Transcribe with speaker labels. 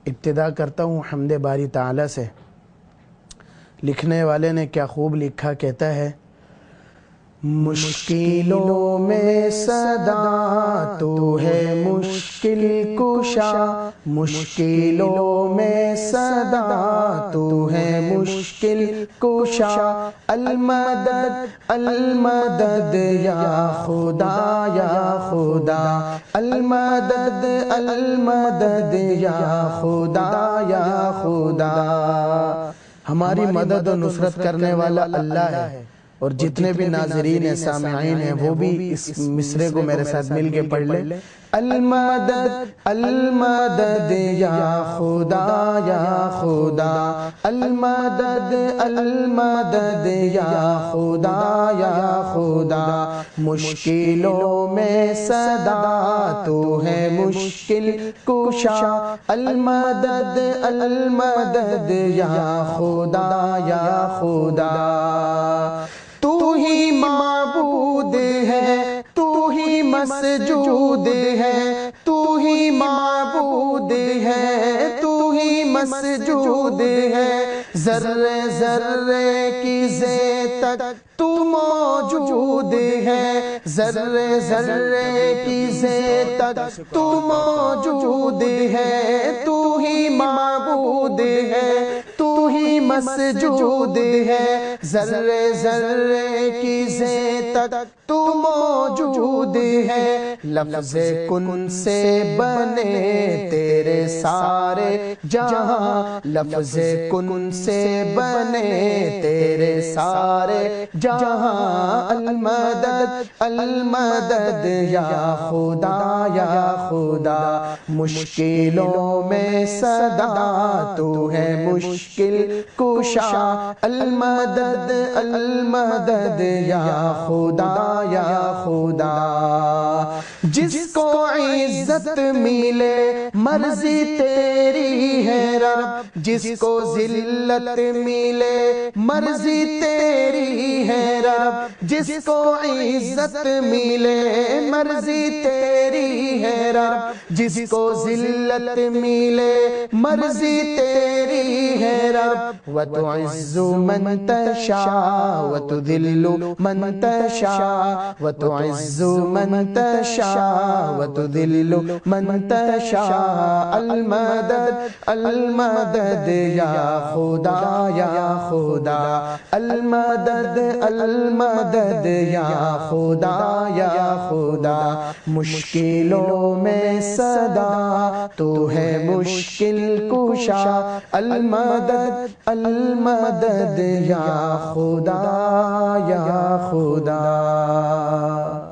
Speaker 1: ابتدا کرتا ہوں حمد باری تعالی سے۔ لکھنے والے نے کیا خوب لکھا، کہتا ہے مشکلوں میں صدا تو ہے مشکل کشا، مشکلوں میں صدا تو ہے مشکل کشا، المدد المدد یا خدا یا خدا، المدد المدد یا خدا یا خدا۔ ہماری مدد و نصرت کرنے والا اللہ ہے، اور جتنے بھی ناظرین ہیں، سامعین ہیں، وہ بھی اس مصرے کو میرے ساتھ مل کے پڑھ لیں۔ المدد المدد یا خدا یا خدا، المدد المدد یا خدا یا خدا، مشکلوں میں صدا تو ہے مشکل کشا، المدد المدد یا خدا یا خدا۔ تو ہی معبود ہے، تو ہی مسجود ہے، تو ہی معبود ہے، تو ہی مسجود ہے، ذرے ذرے کی ذے تک تو موجود ہے، ذرے ذرے کی ذے تک تو موجود ہے، تو ہی معبود ہے، تو ہی مسجود ہے، ذرے ذرے کی ذے تک تو موجود ہے، لفظ کن سے بنے تیرے سارے جہاں، لفظ کن سے بنے تیرے سارے جہاں، المدد المدد یا خدا یا خدا، مشکلوں میں صدا تو ہے مشکل کشا، المدد المدد یا خدا یا خدا۔ جس کو عزت ملے مرضی تیری ہے رب، جس کو ذلت ملے مرضی تیری ہے رب، جس کو عزت ملے مرضی تیری ہے رب، جس کو ذلت ملے مرضی تیری ہے رب، وَتُعِزُّ مَن تَشَاءُ وَتُذِلُّ مَن تَشَاءُ، وَتُعِزُّ مَن تَشَاءُ وَتُذِلُّ مَن تَشَاءُ، المدد المدد یا خدا یا خدا، المدد المدد یا خدا یا خدا، مشکلوں میں صدا تو ہے مشکل کشا، المدد المدد یا خدا یا خدا۔